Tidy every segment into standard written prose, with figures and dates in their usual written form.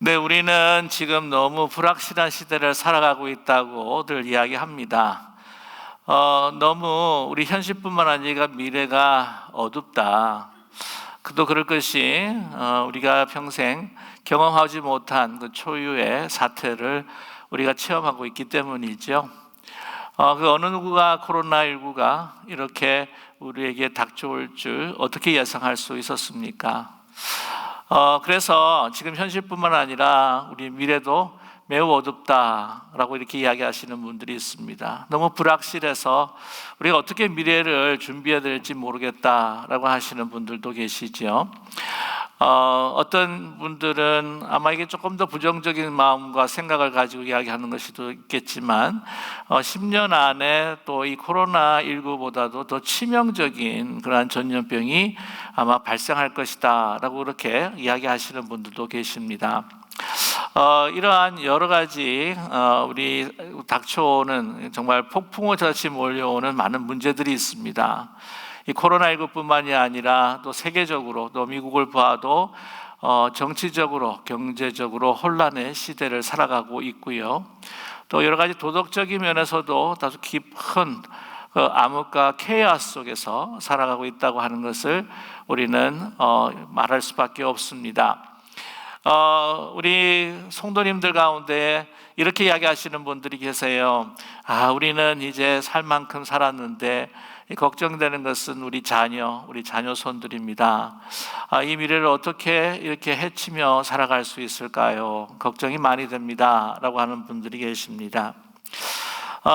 네, 우리는 지금 너무 불확실한 시대를 살아가고 있다고들 이야기합니다. 너무 우리 현실뿐만 아니라 미래가 어둡다. 그도 그럴 것이 우리가 평생 경험하지 못한 그 초유의 사태를 우리가 체험하고 있기 때문이죠. 그 어느 누구가 코로나19가 이렇게 우리에게 닥쳐올 줄 어떻게 예상할 수 있었습니까? 그래서 지금 현실뿐만 아니라 우리 미래도 매우 어둡다라고 이렇게 이야기하시는 분들이 있습니다. 너무 불확실해서 우리가 어떻게 미래를 준비해야 될지 모르겠다라고 하시는 분들도 계시죠. 어떤 분들은 아마 이게 조금 더 부정적인 마음과 생각을 가지고 이야기하는 것이 있겠지만 10년 안에 또 이 코로나19보다도 더 치명적인 그러한 전염병이 아마 발생할 것이다 라고 그렇게 이야기하시는 분들도 계십니다. 이러한 여러 가지 우리 닥쳐오는 정말 폭풍우같이 몰려오는 많은 문제들이 있습니다. 이 코로나19뿐만이 아니라 또 세계적으로 또 미국을 봐도 정치적으로 경제적으로 혼란의 시대를 살아가고 있고요. 또 여러 가지 도덕적인 면에서도 다소 깊은 암흑과 케이오스 속에서 살아가고 있다고 하는 것을 우리는 말할 수밖에 없습니다. 우리 성도님들 가운데 이렇게 이야기하시는 분들이 계세요. 우리는 이제 살 만큼 살았는데 걱정되는 것은 우리 자녀손들입니다. 이 미래를 어떻게 이렇게 헤치며 살아갈 수 있을까요? 걱정이 많이 됩니다 라고 하는 분들이 계십니다.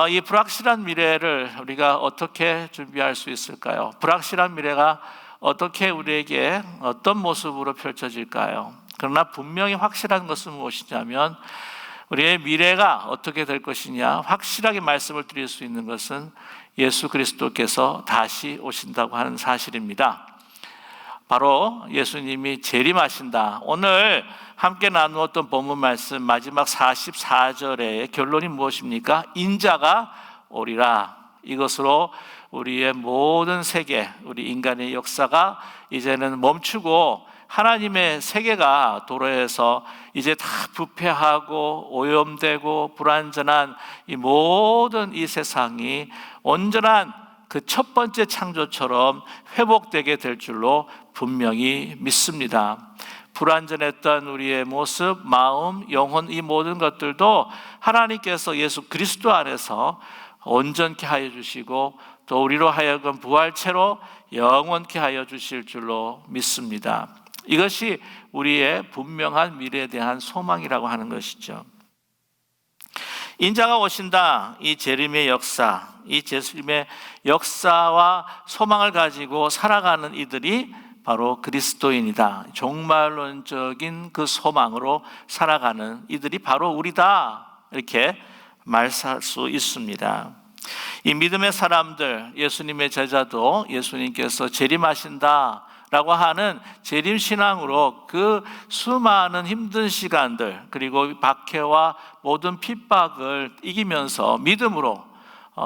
이 불확실한 미래를 우리가 어떻게 준비할 수 있을까요? 불확실한 미래가 어떻게 우리에게 어떤 모습으로 펼쳐질까요? 그러나 분명히 확실한 것은 무엇이냐면 우리의 미래가 어떻게 될 것이냐 확실하게 말씀을 드릴 수 있는 것은 예수 그리스도께서 다시 오신다고 하는 사실입니다. 바로 예수님이 재림하신다. 오늘 함께 나누었던 본문 말씀 마지막 44절의 결론이 무엇입니까? 인자가 오리라. 이것으로 우리의 모든 세계, 우리 인간의 역사가 이제는 멈추고 하나님의 세계가 도래해서 이제 다 부패하고 오염되고 불완전한 이 모든 이 세상이 온전한 그 첫 번째 창조처럼 회복되게 될 줄로 분명히 믿습니다. 불완전했던 우리의 모습, 마음, 영혼 이 모든 것들도 하나님께서 예수 그리스도 안에서 온전케 하여 주시고 또 우리로 하여금 부활체로 영원케 하여 주실 줄로 믿습니다. 이것이 우리의 분명한 미래에 대한 소망이라고 하는 것이죠. 인자가 오신다. 이 재림의 역사, 이 재림의 역사와 소망을 가지고 살아가는 이들이 바로 그리스도인이다. 종말론적인 그 소망으로 살아가는 이들이 바로 우리다. 이렇게 말할 수 있습니다. 이 믿음의 사람들, 예수님의 제자도 예수님께서 재림하신다 라고 하는 재림신앙으로 그 수많은 힘든 시간들 그리고 박해와 모든 핍박을 이기면서 믿음으로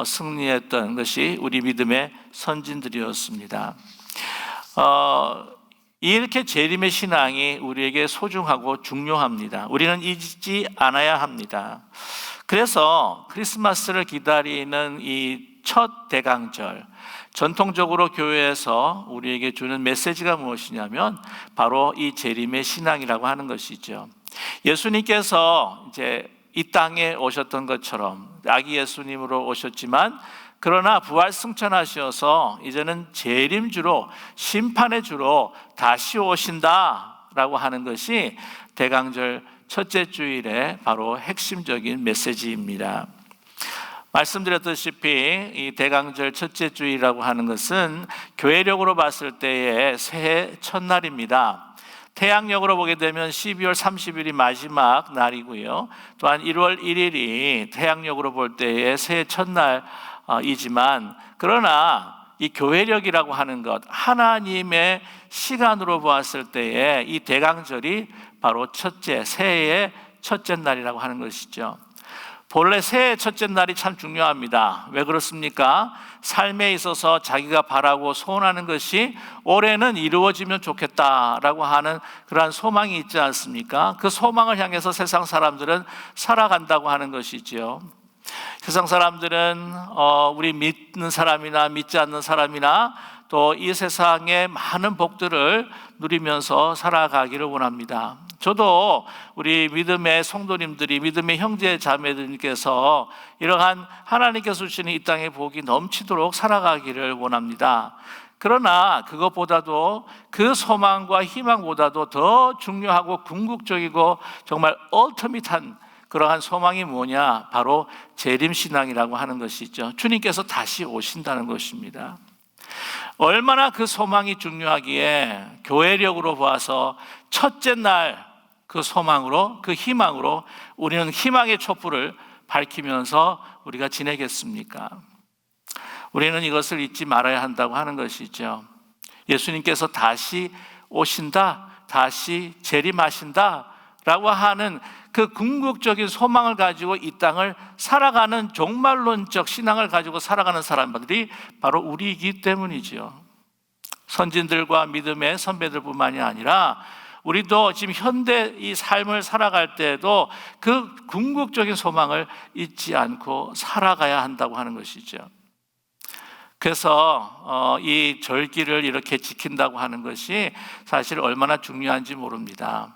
승리했던 것이 우리 믿음의 선진들이었습니다. 이렇게 재림의 신앙이 우리에게 소중하고 중요합니다. 우리는 잊지 않아야 합니다. 그래서 크리스마스를 기다리는 이 첫 대강절, 전통적으로 교회에서 우리에게 주는 메시지가 무엇이냐면 바로 이 재림의 신앙이라고 하는 것이죠. 예수님께서 이제 이 땅에 오셨던 것처럼 아기 예수님으로 오셨지만 그러나 부활 승천하셔서 이제는 재림주로 심판의 주로 다시 오신다라고 하는 것이 대강절 첫째 주일의 바로 핵심적인 메시지입니다. 말씀드렸다시피 이 대강절 첫째 주일이라고 하는 것은 교회력으로 봤을 때의 새해 첫날입니다. 태양력으로 보게 되면 12월 30일이 마지막 날이고요. 또한 1월 1일이 태양력으로 볼 때의 새해 첫날이지만 그러나 이 교회력이라고 하는 것, 하나님의 시간으로 보았을 때의 이 대강절이 바로 새해의 첫째 날이라고 하는 것이죠. 본래 새해 첫째 날이 참 중요합니다. 왜 그렇습니까? 삶에 있어서 자기가 바라고 소원하는 것이 올해는 이루어지면 좋겠다라고 하는 그러한 소망이 있지 않습니까? 그 소망을 향해서 세상 사람들은 살아간다고 하는 것이지요. 세상 사람들은 우리 믿는 사람이나 믿지 않는 사람이나 또 이 세상의 많은 복들을 누리면서 살아가기를 원합니다. 저도 우리 믿음의 성도님들이, 믿음의 형제 자매들께서 이러한 하나님께서 주시는 이 땅의 복이 넘치도록 살아가기를 원합니다. 그러나 그것보다도, 그 소망과 희망보다도 더 중요하고 궁극적이고 정말 얼티밋한 그러한 소망이 뭐냐? 바로 재림신앙이라고 하는 것이죠. 주님께서 다시 오신다는 것입니다. 얼마나 그 소망이 중요하기에 교회력으로 봐서 첫째 날 그 소망으로, 그 희망으로 우리는 희망의 촛불을 밝히면서 우리가 지내겠습니까? 우리는 이것을 잊지 말아야 한다고 하는 것이죠. 예수님께서 다시 오신다, 다시 재림하신다 라고 하는 그 궁극적인 소망을 가지고 이 땅을 살아가는 종말론적 신앙을 가지고 살아가는 사람들이 바로 우리이기 때문이지요. 선진들과 믿음의 선배들뿐만이 아니라 우리도 지금 현대 이 삶을 살아갈 때에도 그 궁극적인 소망을 잊지 않고 살아가야 한다고 하는 것이죠. 그래서 이 절기를 이렇게 지킨다고 하는 것이 사실 얼마나 중요한지 모릅니다.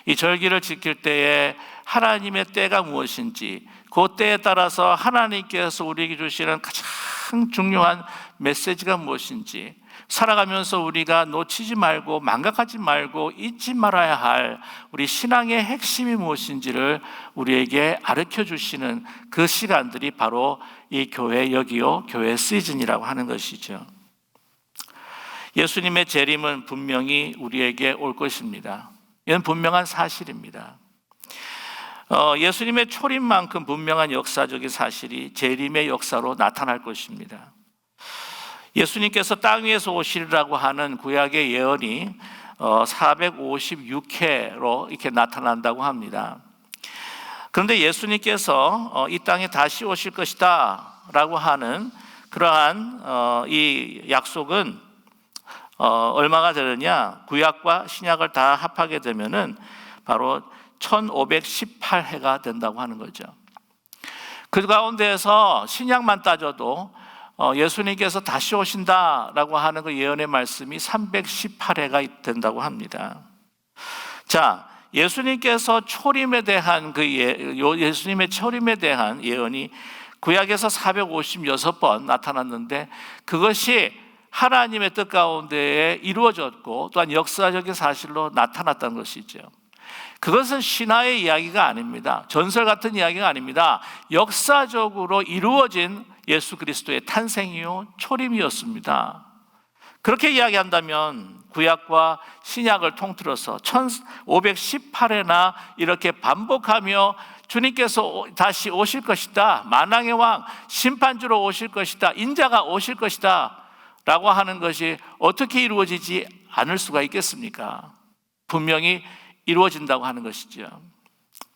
이 절기를 지킬 때에 하나님의 때가 무엇인지, 그 때에 따라서 하나님께서 우리에게 주시는 가장 중요한 메시지가 무엇인지, 살아가면서 우리가 놓치지 말고 망각하지 말고 잊지 말아야 할 우리 신앙의 핵심이 무엇인지를 우리에게 가르쳐 주시는 그 시간들이 바로 이 교회 여기요, 교회 시즌이라고 하는 것이죠. 예수님의 재림은 분명히 우리에게 올 것입니다. 이건 분명한 사실입니다. 예수님의 초림만큼 분명한 역사적인 사실이 재림의 역사로 나타날 것입니다. 예수님께서 땅 위에서 오시리라고 하는 구약의 예언이 456회로 이렇게 나타난다고 합니다. 그런데 예수님께서 이 땅에 다시 오실 것이다 라고 하는 그러한 이 약속은 얼마가 되느냐? 구약과 신약을 다 합하게 되면은 바로 1518회가 된다고 하는 거죠. 그 가운데에서 신약만 따져도 예수님께서 다시 오신다라고 하는 그 예언의 말씀이 318회가 된다고 합니다. 자, 예수님께서 초림에 대한 예수님의 초림에 대한 예언이 구약에서 456번 나타났는데 그것이 하나님의 뜻 가운데에 이루어졌고 또한 역사적인 사실로 나타났다는 것이죠. 그것은 신화의 이야기가 아닙니다. 전설 같은 이야기가 아닙니다. 역사적으로 이루어진 예수 그리스도의 탄생이요 초림이었습니다. 그렇게 이야기한다면 구약과 신약을 통틀어서 1518회나 이렇게 반복하며 주님께서 다시 오실 것이다, 만왕의 왕 심판주로 오실 것이다, 인자가 오실 것이다 라고 하는 것이 어떻게 이루어지지 않을 수가 있겠습니까? 분명히 이루어진다고 하는 것이죠.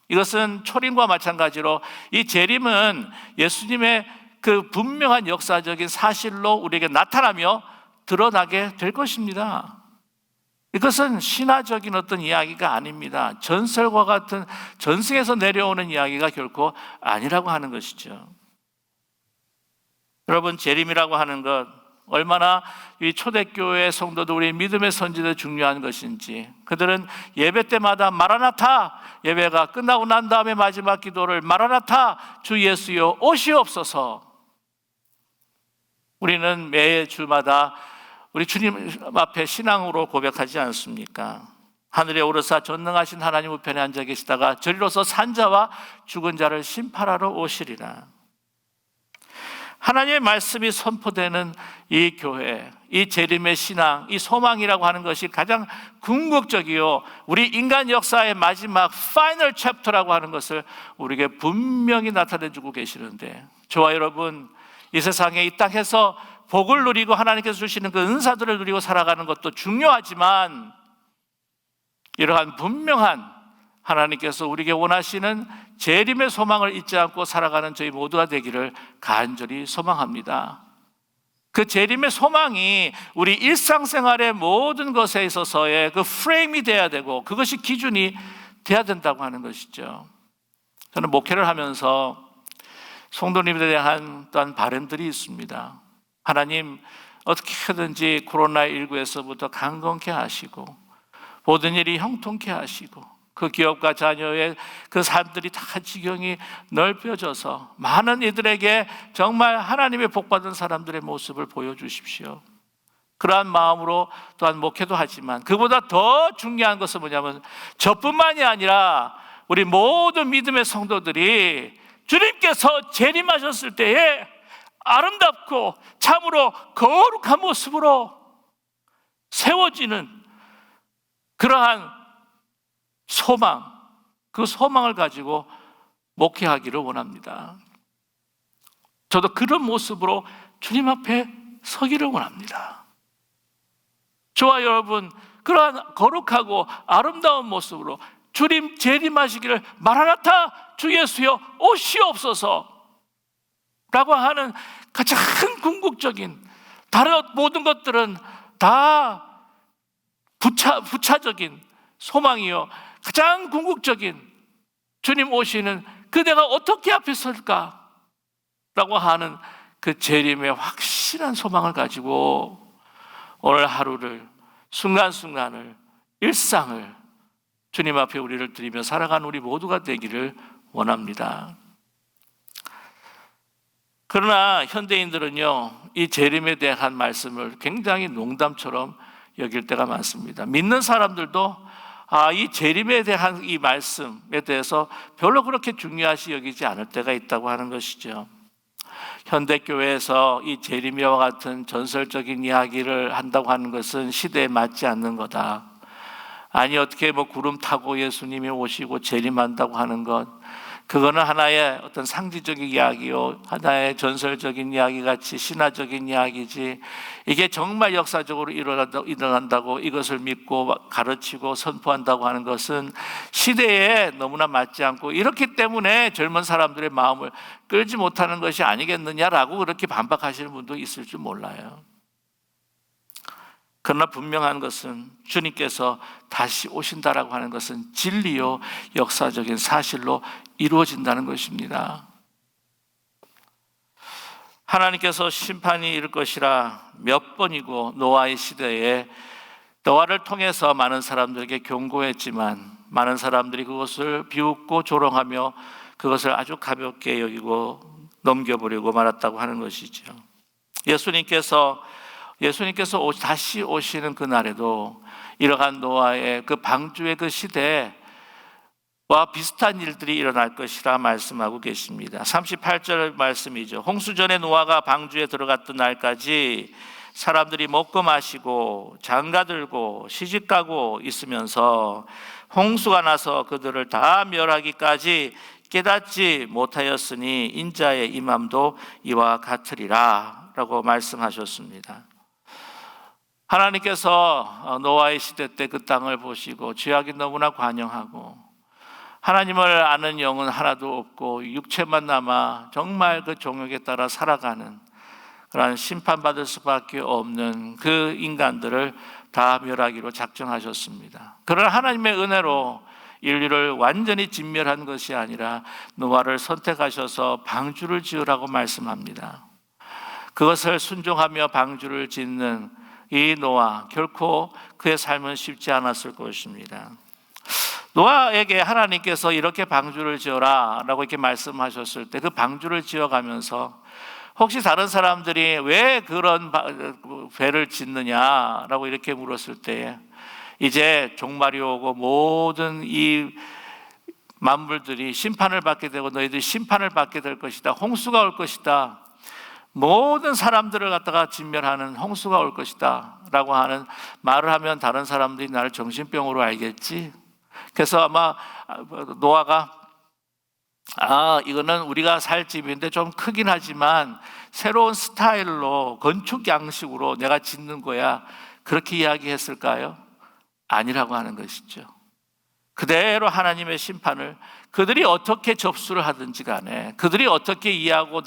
이것은 초림과 마찬가지로 이 재림은 예수님의 그 분명한 역사적인 사실로 우리에게 나타나며 드러나게 될 것입니다. 이것은 신화적인 어떤 이야기가 아닙니다. 전설과 같은 전승에서 내려오는 이야기가 결코 아니라고 하는 것이죠. 여러분, 재림이라고 하는 것 얼마나 이 초대교회 성도들, 우리 믿음의 선지자들 중요한 것인지, 그들은 예배 때마다 마라나타, 예배가 끝나고 난 다음에 마지막 기도를 마라나타 주 예수여 오시옵소서. 우리는 매 주마다 우리 주님 앞에 신앙으로 고백하지 않습니까? 하늘에 오르사 전능하신 하나님 우편에 앉아 계시다가 저리로서 산자와 죽은 자를 심판하러 오시리라. 하나님의 말씀이 선포되는 이 교회, 이 재림의 신앙, 이 소망이라고 하는 것이 가장 궁극적이요, 우리 인간 역사의 마지막 파이널 챕터라고 하는 것을 우리에게 분명히 나타내 주고 계시는데, 저와 여러분 이 세상에 이 땅에서 복을 누리고 하나님께서 주시는 그 은사들을 누리고 살아가는 것도 중요하지만, 이러한 분명한 하나님께서 우리에게 원하시는 재림의 소망을 잊지 않고 살아가는 저희 모두가 되기를 간절히 소망합니다. 그 재림의 소망이 우리 일상생활의 모든 것에 있어서의 그 프레임이 돼야 되고 그것이 기준이 돼야 된다고 하는 것이죠. 저는 목회를 하면서 성도님들에 대한 또한 바람들이 있습니다. 하나님, 어떻게든지 코로나19에서부터 강건케 하시고 모든 일이 형통케 하시고 그 기업과 자녀의 그 삶들이 다 지경이 넓혀져서 많은 이들에게 정말 하나님의 복받은 사람들의 모습을 보여주십시오. 그러한 마음으로 또한 목회도 하지만 그보다 더 중요한 것은 뭐냐면 저뿐만이 아니라 우리 모든 믿음의 성도들이 주님께서 재림하셨을 때에 아름답고 참으로 거룩한 모습으로 세워지는 그러한 소망, 그 소망을 가지고 목회하기를 원합니다. 저도 그런 모습으로 주님 앞에 서기를 원합니다. 저와 여러분, 그러한 거룩하고 아름다운 모습으로 주님 재림하시기를 마라나타 주 예수여 오시옵소서 라고 하는 가장 궁극적인, 다른 모든 것들은 다 부차적인 소망이요, 가장 궁극적인 주님 오시는 그대가 어떻게 앞에 설까 라고 하는 그 재림의 확실한 소망을 가지고 오늘 하루를, 순간순간을, 일상을 주님 앞에 우리를 드리며 살아가는 우리 모두가 되기를 원합니다. 그러나 현대인들은요, 이 재림에 대한 말씀을 굉장히 농담처럼 여길 때가 많습니다. 믿는 사람들도 이 재림에 대한 이 말씀에 대해서 별로 그렇게 중요하시 여기지 않을 때가 있다고 하는 것이죠. 현대교회에서 이 재림이와 같은 전설적인 이야기를 한다고 하는 것은 시대에 맞지 않는 거다. 아니, 어떻게 구름 타고 예수님이 오시고 재림한다고 하는 것, 그거는 하나의 어떤 상징적인 이야기요, 하나의 전설적인 이야기 같이 신화적인 이야기지, 이게 정말 역사적으로 일어난다고 이것을 믿고 가르치고 선포한다고 하는 것은 시대에 너무나 맞지 않고, 이렇기 때문에 젊은 사람들의 마음을 끌지 못하는 것이 아니겠느냐라고 그렇게 반박하시는 분도 있을 줄 몰라요. 그러나 분명한 것은 주님께서 다시 오신다라고 하는 것은 진리요 역사적인 사실로 이루어진다는 것입니다. 하나님께서 심판이 이를 것이라 몇 번이고 노아의 시대에 노아를 통해서 많은 사람들에게 경고했지만 많은 사람들이 그것을 비웃고 조롱하며 그것을 아주 가볍게 여기고 넘겨버리고 말았다고 하는 것이죠. 예수님께서 다시 오시는 그날에도 이러한 노아의 그 방주의 그 시대와 비슷한 일들이 일어날 것이라 말씀하고 계십니다. 38절 말씀이죠. 홍수전에 노아가 방주에 들어갔던 날까지 사람들이 먹고 마시고 장가들고 시집가고 있으면서 홍수가 나서 그들을 다 멸하기까지 깨닫지 못하였으니 인자의 임함도 이와 같으리라 라고 말씀하셨습니다. 하나님께서 노아의 시대 때 그 땅을 보시고 죄악이 너무나 관영하고 하나님을 아는 영은 하나도 없고 육체만 남아 정말 그 종욕에 따라 살아가는 그런 심판받을 수밖에 없는 그 인간들을 다 멸하기로 작정하셨습니다. 그러나 하나님의 은혜로 인류를 완전히 진멸한 것이 아니라 노아를 선택하셔서 방주를 지으라고 말씀합니다. 그것을 순종하며 방주를 짓는 이 노아, 결코 그의 삶은 쉽지 않았을 것입니다. 노아에게 하나님께서 이렇게 방주를 지어라 라고 이렇게 말씀하셨을 때 그 방주를 지어가면서 혹시 다른 사람들이 왜 그런 배를 짓느냐라고 이렇게 물었을 때 이제 종말이 오고 모든 이 만물들이 심판을 받게 되고 너희들이 심판을 받게 될 것이다, 홍수가 올 것이다, 모든 사람들을 갖다가 진멸하는 홍수가 올 것이다 라고 하는 말을 하면 다른 사람들이 나를 정신병으로 알겠지. 그래서 아마 노아가 이거는 우리가 살 집인데 좀 크긴 하지만 새로운 스타일로 건축 양식으로 내가 짓는 거야, 그렇게 이야기했을까요? 아니라고 하는 것이죠. 그대로 하나님의 심판을 그들이 어떻게 접수를 하든지 간에, 그들이 어떻게 이해하고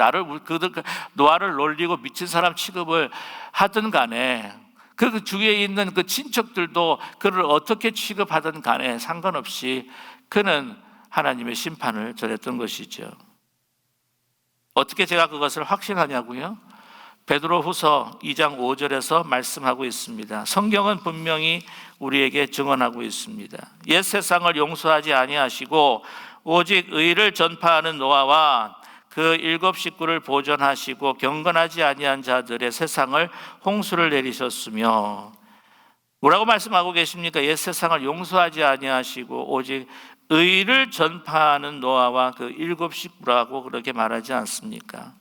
노아를 놀리고 미친 사람 취급을 하든 간에, 그 주위에 있는 그 친척들도 그를 어떻게 취급하든 간에 상관없이 그는 하나님의 심판을 전했던 것이죠. 어떻게 제가 그것을 확신하냐고요? 베드로후서 2장 5절에서 말씀하고 있습니다. 성경은 분명히 우리에게 증언하고 있습니다. 옛 세상을 용서하지 아니하시고 오직 의를 전파하는 노아와 그 7 식구를 보존하시고 경건하지 아니한 자들의 세상을 홍수를 내리셨으며, 뭐라고 말씀하고 계십니까? 옛 세상을 용서하지 아니하시고 오직 의를 전파하는 노아와 그 7 식구라고 그렇게 말하지 않습니까?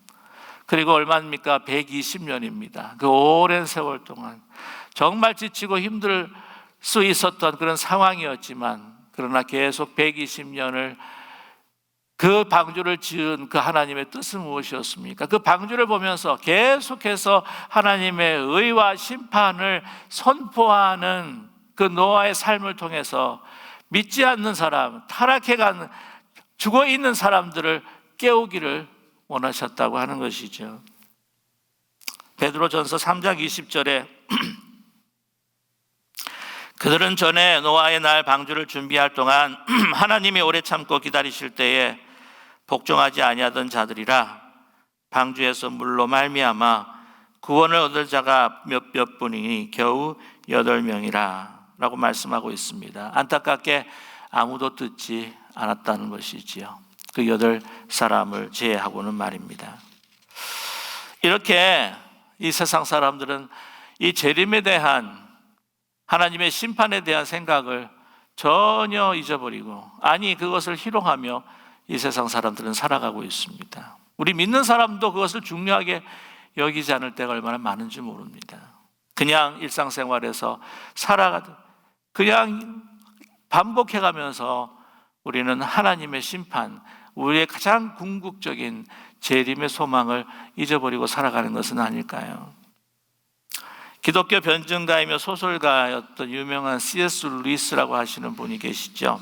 그리고 얼마입니까? 120년입니다. 그 오랜 세월 동안 정말 지치고 힘들 수 있었던 그런 상황이었지만, 그러나 계속 120년을 그 방주를 지은 그 하나님의 뜻은 무엇이었습니까? 그 방주를 보면서 계속해서 하나님의 의와 심판을 선포하는 그 노아의 삶을 통해서 믿지 않는 사람, 타락해가는, 죽어있는 사람들을 깨우기를 원하셨다고 하는 것이죠. 베드로전서 3장 20절에 그들은 전에 노아의 날 방주를 준비할 동안 하나님이 오래 참고 기다리실 때에 복종하지 아니하던 자들이라 방주에서 물로 말미암아 구원을 얻을 자가 몇 분이니 겨우 8명이라 라고 말씀하고 있습니다. 안타깝게 아무도 듣지 않았다는 것이지요. 그 8사람을 제외하고는 말입니다. 이렇게 이 세상 사람들은 이 재림에 대한, 하나님의 심판에 대한 생각을 전혀 잊어버리고, 아니 그것을 희롱하며 이 세상 사람들은 살아가고 있습니다. 우리 믿는 사람도 그것을 중요하게 여기지 않을 때가 얼마나 많은지 모릅니다. 그냥 일상생활에서 살아가듯 그냥 반복해가면서 우리는 하나님의 심판, 우리의 가장 궁극적인 재림의 소망을 잊어버리고 살아가는 것은 아닐까요? 기독교 변증가이며 소설가였던 유명한 C.S. 루이스라고 하시는 분이 계시죠.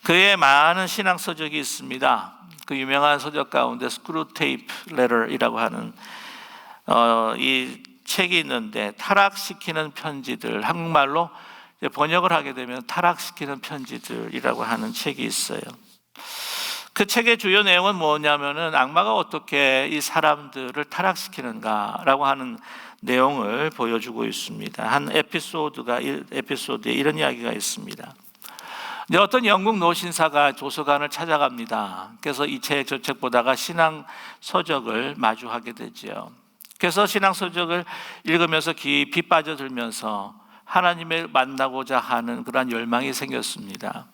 그의 많은 신앙 서적이 있습니다. 그 유명한 서적 가운데 스크루테이프 레터이라고 하는 이 책이 있는데, 타락시키는 편지들, 한국말로 번역을 하게 되면 타락시키는 편지들이라고 하는 책이 있어요. 그 책의 주요 내용은 뭐냐면은 악마가 어떻게 이 사람들을 타락시키는가라고 하는 내용을 보여주고 있습니다. 한 에피소드에 이런 이야기가 있습니다. 어떤 영국 노신사가 도서관을 찾아갑니다. 그래서 이 책 저 책 보다가 신앙 서적을 마주하게 되죠. 그래서 신앙 서적을 읽으면서 깊이 빠져들면서 하나님을 만나고자 하는 그러한 열망이 생겼습니다.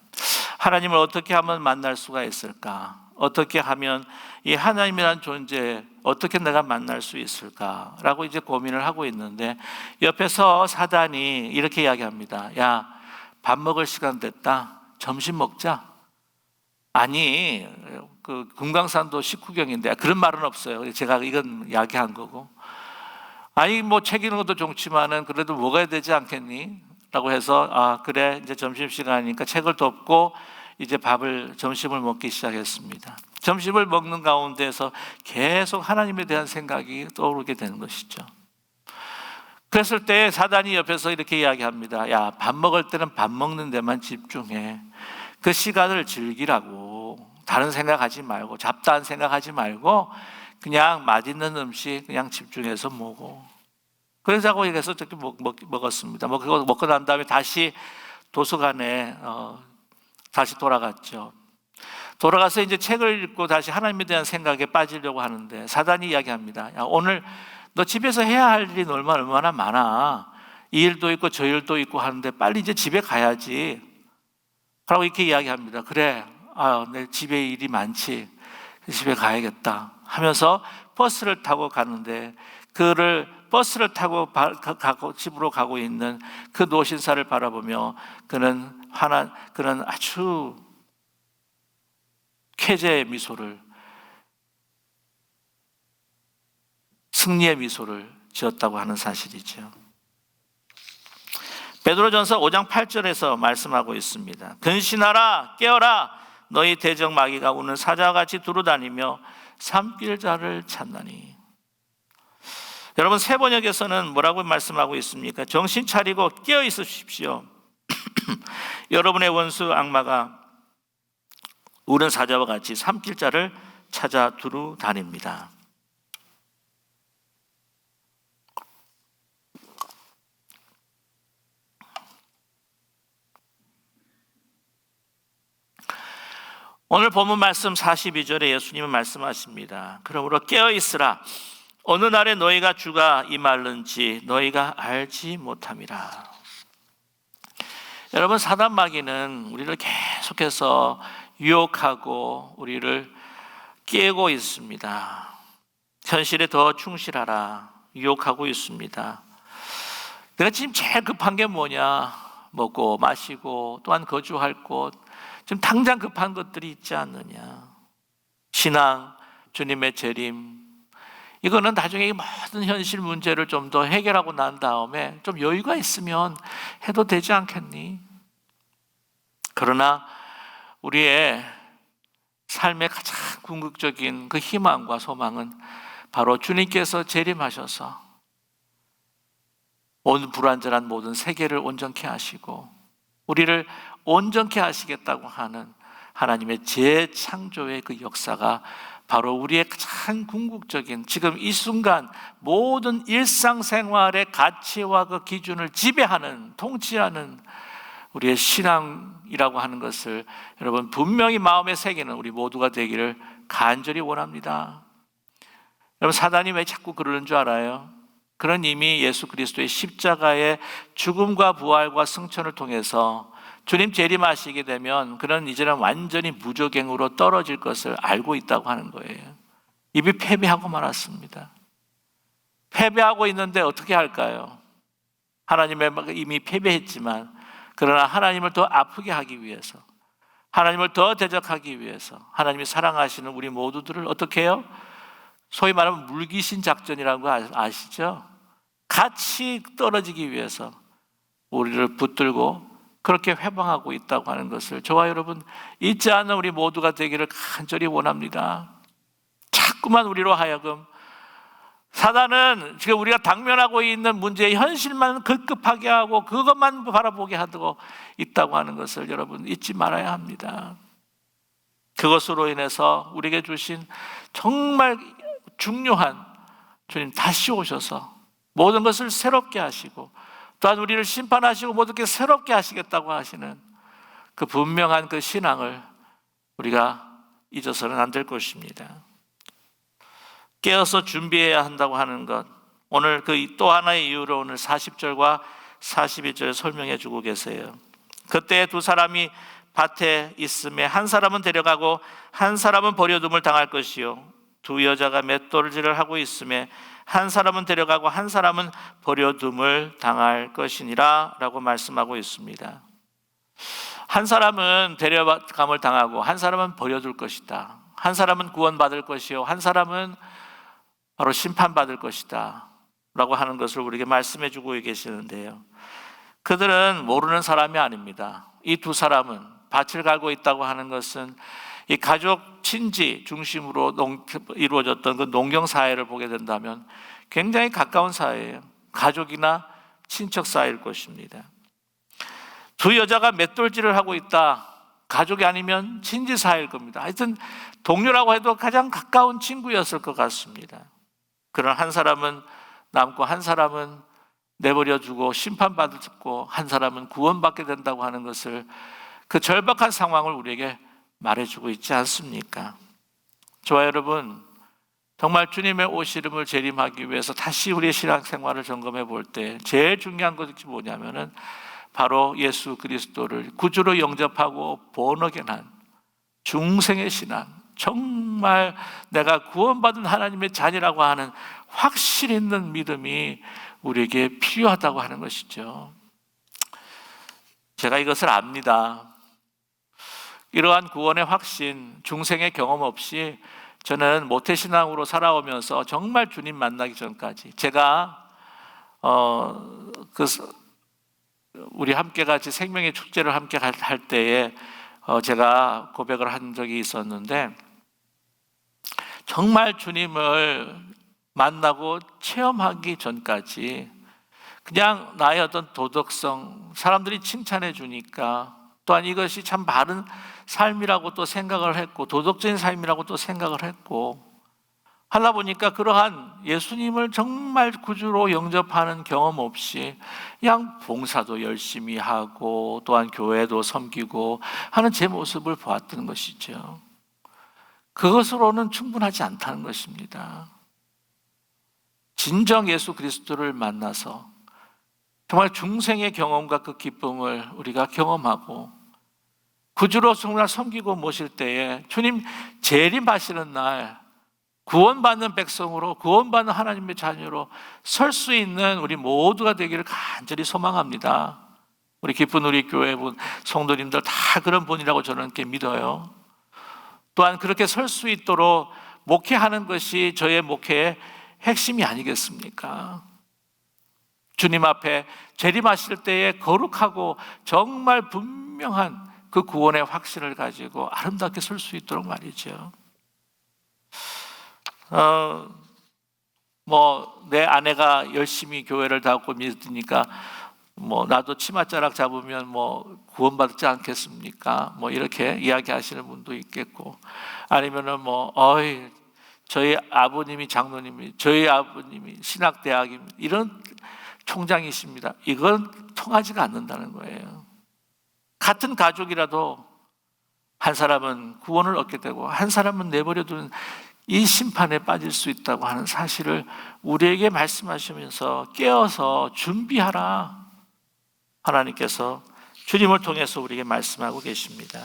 하나님을 어떻게 하면 만날 수가 있을까? 어떻게 하면 이 하나님이란 존재 어떻게 내가 만날 수 있을까라고 이제 고민을 하고 있는데, 옆에서 사단이 이렇게 이야기합니다. 야, 밥 먹을 시간 됐다. 점심 먹자. 아니, 그 금강산도 식후경인데 그런 말은 없어요. 제가 이건 이야기한 거고. 아니 뭐 책 읽는 것도 좋지만은 그래도 먹어야 되지 않겠니? 라고 해서 아 그래, 이제 점심시간이니까 책을 덮고 이제 점심을 먹기 시작했습니다. 점심을 먹는 가운데서 계속 하나님에 대한 생각이 떠오르게 되는 것이죠. 그랬을 때 사단이 옆에서 이렇게 이야기합니다. 야, 밥 먹을 때는 밥 먹는 데만 집중해. 그 시간을 즐기라고. 다른 생각하지 말고, 잡다한 생각하지 말고 그냥 맛있는 음식 그냥 집중해서 먹어. 그러자고 해서 저렇게 먹었습니다. 그거 먹고 난 다음에 다시 도서관에 다시 돌아갔죠. 돌아가서 이제 책을 읽고 다시 하나님에 대한 생각에 빠지려고 하는데 사단이 이야기합니다. 야, 오늘 너 집에서 해야 할 일이 얼마나 많아. 이 일도 있고 저 일도 있고 하는데 빨리 이제 집에 가야지. 라고 이렇게 이야기합니다. 그래, 내 집에 일이 많지. 집에 가야겠다 하면서 버스를 타고 가는데, 버스를 타고 집으로 가고 있는 그 노신사를 바라보며 그는 아주 쾌재의 미소를, 승리의 미소를 지었다고 하는 사실이죠. 베드로전서 5장 8절에서 말씀하고 있습니다. 근신하라, 깨어라, 너희 대적 마귀가 우는 사자와 같이 두루다니며 삼킬 자를 찾나니. 여러분, 새 번역에서는 뭐라고 말씀하고 있습니까? 정신 차리고 깨어 있으십시오. 여러분의 원수 악마가 우는 사자와 같이 삼킬 자를 찾아 두루다닙니다. 오늘 본문 말씀 42절에 예수님은 말씀하십니다. 그러므로 깨어 있으라. 어느 날에 너희가 주가 임할는지 너희가 알지 못함이라. 여러분, 사단 마귀는 우리를 계속해서 유혹하고 우리를 깨고 있습니다. 현실에 더 충실하라 유혹하고 있습니다. 내가 지금 제일 급한 게 뭐냐? 먹고 마시고 또한 거주할 곳, 지금 당장 급한 것들이 있지 않느냐? 신앙, 주님의 재림, 이거는 나중에 이 모든 현실 문제를 좀 더 해결하고 난 다음에 좀 여유가 있으면 해도 되지 않겠니? 그러나 우리의 삶의 가장 궁극적인 그 희망과 소망은 바로 주님께서 재림하셔서 온 불완전한 모든 세계를 온전케 하시고 우리를 온전케 하시겠다고 하는 하나님의 재창조의 그 역사가 바로 우리의 가장 궁극적인 지금 이 순간 모든 일상생활의 가치와 그 기준을 지배하는, 통치하는 우리의 신앙이라고 하는 것을 여러분 분명히 마음에 새기는 우리 모두가 되기를 간절히 원합니다. 여러분, 사단이 왜 자꾸 그러는 줄 알아요? 그런 이미 예수 그리스도의 십자가의 죽음과 부활과 승천을 통해서 주님 재림하시게 되면 그는 이제는 완전히 무저갱으로 떨어질 것을 알고 있다고 하는 거예요. 이미 패배하고 말았습니다. 패배하고 있는데 어떻게 할까요? 하나님의 이미 패배했지만 그러나 하나님을 더 아프게 하기 위해서, 하나님을 더 대적하기 위해서 하나님이 사랑하시는 우리 모두들을 어떻게 해요? 소위 말하면 물귀신 작전이라는 거 아시죠? 같이 떨어지기 위해서 우리를 붙들고 그렇게 회방하고 있다고 하는 것을 저와 여러분 잊지 않는 우리 모두가 되기를 간절히 원합니다. 자꾸만 우리로 하여금 사단은 지금 우리가 당면하고 있는 문제의 현실만 급급하게 하고 그것만 바라보게 하고 있다고 하는 것을 여러분 잊지 말아야 합니다. 그것으로 인해서 우리에게 주신 정말 중요한 주님 다시 오셔서 모든 것을 새롭게 하시고 또한 우리를 심판하시고 모든 게 새롭게 하시겠다고 하시는 그 분명한 그 신앙을 우리가 잊어서는 안 될 것입니다. 깨어서 준비해야 한다고 하는 것, 오늘 그 또 하나의 이유로 오늘 40절과 41절 설명해 주고 계세요. 그때 두 사람이 밭에 있음에 한 사람은 데려가고 한 사람은 버려둠을 당할 것이요, 두 여자가 맷돌질을 하고 있음에 한 사람은 데려가고 한 사람은 버려둠을 당할 것이니라 라고 말씀하고 있습니다. 한 사람은 데려감을 당하고 한 사람은 버려둘 것이다. 한 사람은 구원받을 것이요 한 사람은 바로 심판받을 것이다 라고 하는 것을 우리에게 말씀해 주고 계시는데요, 그들은 모르는 사람이 아닙니다. 이 두 사람은 밭을 갈고 있다고 하는 것은 이 가족 친지 중심으로 이루어졌던 그 농경 사회를 보게 된다면 굉장히 가까운 사회예요. 가족이나 친척 사이일 것입니다. 두 여자가 맷돌질을 하고 있다. 가족이 아니면 친지 사이일 겁니다. 하여튼 동료라고 해도 가장 가까운 친구였을 것 같습니다. 그러나 한 사람은 남고 한 사람은 내버려두고 심판받고 한 사람은 구원받게 된다고 하는 것을, 그 절박한 상황을 우리에게 말해주고 있지 않습니까? 저와 여러분, 정말 주님의 오시름을 재림하기 위해서 다시 우리의 신앙생활을 점검해 볼 때 제일 중요한 것이 뭐냐면은 바로 예수 그리스도를 구주로 영접하고 본어겐한 중생의 신앙, 정말 내가 구원받은 하나님의 자녀라고 하는 확신 있는 믿음이 우리에게 필요하다고 하는 것이죠. 제가 이것을 압니다. 이러한 구원의 확신, 중생의 경험 없이 저는 모태신앙으로 살아오면서 정말 주님 만나기 전까지 제가 우리 함께 같이 생명의 축제를 함께 할 때에 제가 고백을 한 적이 있었는데, 정말 주님을 만나고 체험하기 전까지 그냥 나의 어떤 도덕성, 사람들이 칭찬해 주니까, 또한 이것이 참 바른 삶이라고 또 생각을 했고, 도덕적인 삶이라고 또 생각을 했고, 하다 보니까 그러한 예수님을 정말 구주로 영접하는 경험 없이 그냥 봉사도 열심히 하고 또한 교회도 섬기고 하는 제 모습을 보았던 것이죠. 그것으로는 충분하지 않다는 것입니다. 진정 예수 그리스도를 만나서 정말 중생의 경험과 그 기쁨을 우리가 경험하고 구주로 정말 섬기고 모실 때에 주님 재림하시는 날 구원받는 백성으로, 구원받는 하나님의 자녀로 설 수 있는 우리 모두가 되기를 간절히 소망합니다. 우리 기쁜 우리 교회분, 성도님들 다 그런 분이라고 저는 이렇게 믿어요. 또한 그렇게 설 수 있도록 목회하는 것이 저의 목회의 핵심이 아니겠습니까? 주님 앞에 재림하실 때에 거룩하고 정말 분명한 그 구원의 확신을 가지고 아름답게 설 수 있도록 말이죠. 내 아내가 열심히 교회를 다니고 믿으니까 나도 치맛자락 잡으면 구원받지 않겠습니까? 이렇게 이야기하시는 분도 있겠고, 아니면은 저희 아버님이 장로님이, 저희 아버님이 신학대학입니다, 이런 총장이십니다. 이건 통하지가 않는다는 거예요. 같은 가족이라도 한 사람은 구원을 얻게 되고 한 사람은 내버려두는 이 심판에 빠질 수 있다고 하는 사실을 우리에게 말씀하시면서 깨어서 준비하라, 하나님께서 주님을 통해서 우리에게 말씀하고 계십니다.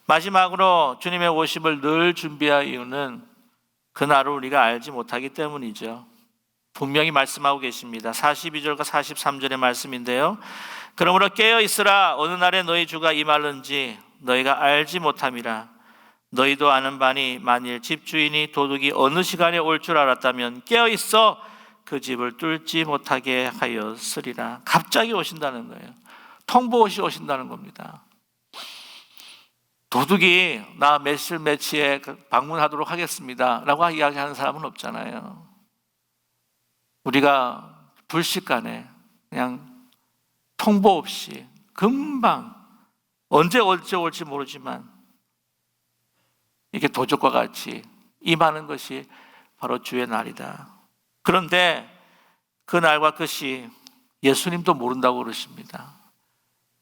마지막으로 주님의 오심을 늘 준비할 이유는 그날을 우리가 알지 못하기 때문이죠. 분명히 말씀하고 계십니다. 42절과 43절의 말씀인데요, 그러므로 깨어 있으라. 어느 날에 너희 주가 임하는지 너희가 알지 못함이라. 너희도 아는 바니 만일 집주인이 도둑이 어느 시간에 올 줄 알았다면 깨어 있어 그 집을 뚫지 못하게 하였으리라. 갑자기 오신다는 거예요. 통보 없이 오신다는 겁니다. 도둑이 나 며칠 며칠에 방문하도록 하겠습니다 라고 이야기하는 사람은 없잖아요. 우리가 불식간에 그냥 통보 없이 금방 언제 올지 모르지만 이게 도적과 같이 임하는 것이 바로 주의 날이다. 그런데 그 날과 그 시 예수님도 모른다고 그러십니다.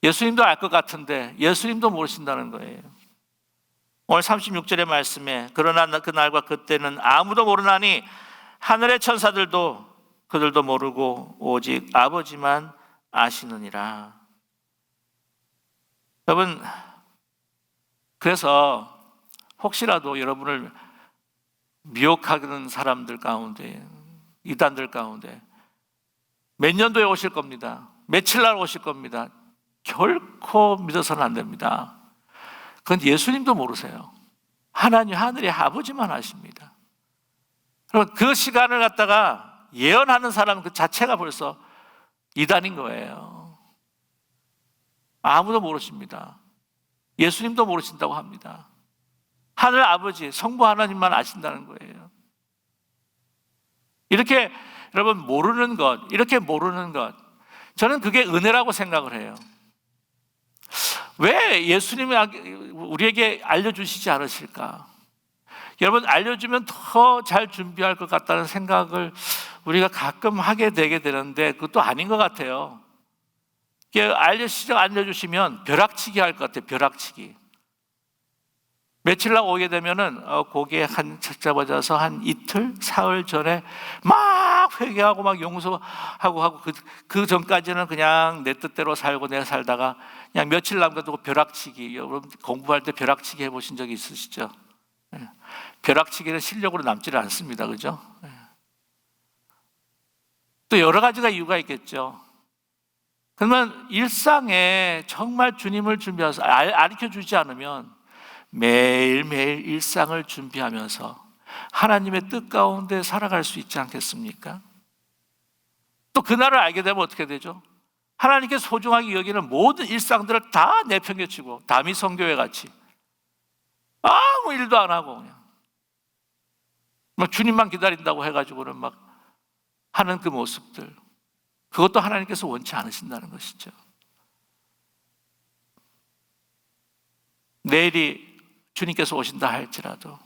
예수님도 알 것 같은데 예수님도 모르신다는 거예요. 오늘 36절의 말씀에 그러나 그 날과 그때는 아무도 모르나니 하늘의 천사들도 그들도 모르고 오직 아버지만 아시느니라. 여러분, 그래서 혹시라도 여러분을 미혹하는 사람들 가운데, 이단들 가운데 몇 년도에 오실 겁니다, 며칠 날 오실 겁니다, 결코 믿어서는 안 됩니다. 그건 예수님도 모르세요. 하나님, 하늘의 아버지만 아십니다. 그럼 그 시간을 갖다가 예언하는 사람 그 자체가 벌써 이단인 거예요. 아무도 모르십니다. 예수님도 모르신다고 합니다. 하늘 아버지, 성부 하나님만 아신다는 거예요. 이렇게 여러분 모르는 것, 이렇게 모르는 것, 저는 그게 은혜라고 생각을 해요. 왜 예수님이 우리에게 알려주시지 않으실까? 여러분, 알려주면 더 잘 준비할 것 같다는 생각을 우리가 가끔 하게 되게 되는데 그것도 아닌 것 같아요. 알려주시면 벼락치기 할 것 같아요. 벼락치기. 며칠 날 오게 되면은 거기에 한 잡아져서 한 이틀, 사흘 전에 막 회개하고 막 용서하고 하고 그 전까지는 그냥 내 뜻대로 살고 내가 살다가 그냥 며칠 남겨두고 벼락치기. 여러분 공부할 때 벼락치기 해보신 적이 있으시죠? 벼락치기는 실력으로 남지를 않습니다. 그죠? 또 여러 가지가 이유가 있겠죠. 그러면 일상에 정말 주님을 준비해서 가르쳐 주지 않으면 매일매일 일상을 준비하면서 하나님의 뜻 가운데 살아갈 수 있지 않겠습니까? 또 그날을 알게 되면 어떻게 되죠? 하나님께 소중하게 여기는 모든 일상들을 다 내팽개치고 다미 성교회 같이 아무 일도 안 하고 그냥 막 주님만 기다린다고 해가지고는 막 하는 그 모습들, 그것도 하나님께서 원치 않으신다는 것이죠. 내일이 주님께서 오신다 할지라도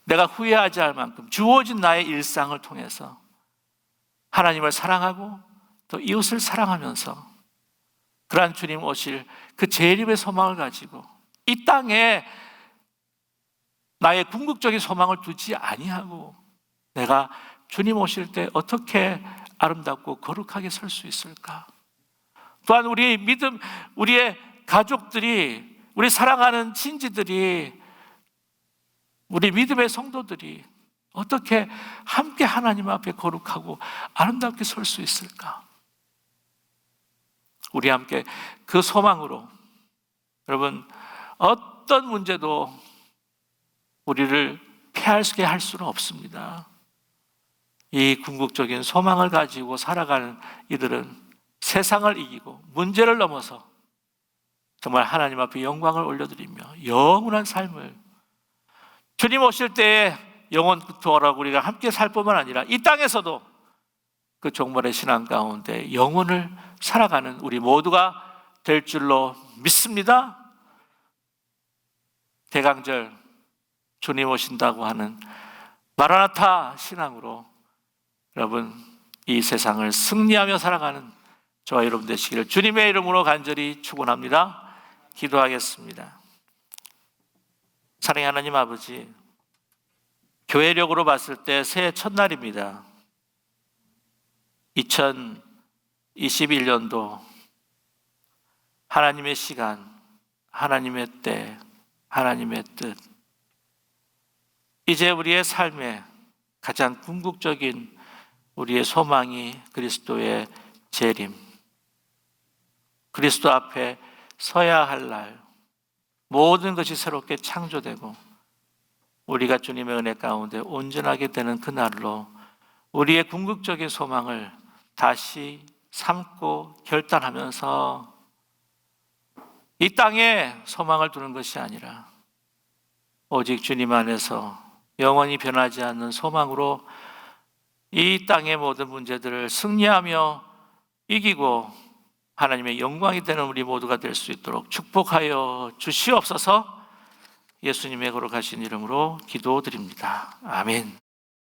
내가 후회하지 않을 만큼 주어진 나의 일상을 통해서 하나님을 사랑하고 또 이웃을 사랑하면서 그러한 주님 오실 그 재림의 소망을 가지고 이 땅에 나의 궁극적인 소망을 두지 아니하고 내가 주님 오실 때 어떻게 아름답고 거룩하게 설 수 있을까? 또한 우리 믿음, 우리의 가족들이, 우리 사랑하는 친지들이, 우리 믿음의 성도들이 어떻게 함께 하나님 앞에 거룩하고 아름답게 설 수 있을까? 우리 함께 그 소망으로, 여러분, 어떤 문제도 우리를 피하게 할 수는 없습니다. 이 궁극적인 소망을 가지고 살아가는 이들은 세상을 이기고 문제를 넘어서 정말 하나님 앞에 영광을 올려드리며 영원한 삶을, 주님 오실 때에 영원토록 우리가 함께 살 뿐만 아니라 이 땅에서도 그 종말의 신앙 가운데 영혼을 살아가는 우리 모두가 될 줄로 믿습니다. 대강절 주님 오신다고 하는 마라나타 신앙으로 여러분 이 세상을 승리하며 살아가는 저와 여러분 되시기를 주님의 이름으로 간절히 축원합니다. 기도하겠습니다. 사랑의 하나님 아버지, 교회력으로 봤을 때 새해 첫날입니다. 2021년도 하나님의 시간, 하나님의 때, 하나님의 뜻, 이제 우리의 삶에 가장 궁극적인 우리의 소망이 그리스도의 재림, 그리스도 앞에 서야 할 날, 모든 것이 새롭게 창조되고 우리가 주님의 은혜 가운데 온전하게 되는 그날로 우리의 궁극적인 소망을 다시 삼고 결단하면서 이 땅에 소망을 두는 것이 아니라 오직 주님 안에서 영원히 변하지 않는 소망으로 이 땅의 모든 문제들을 승리하며 이기고 하나님의 영광이 되는 우리 모두가 될 수 있도록 축복하여 주시옵소서. 예수님의 거룩하신 이름으로 기도드립니다. 아멘.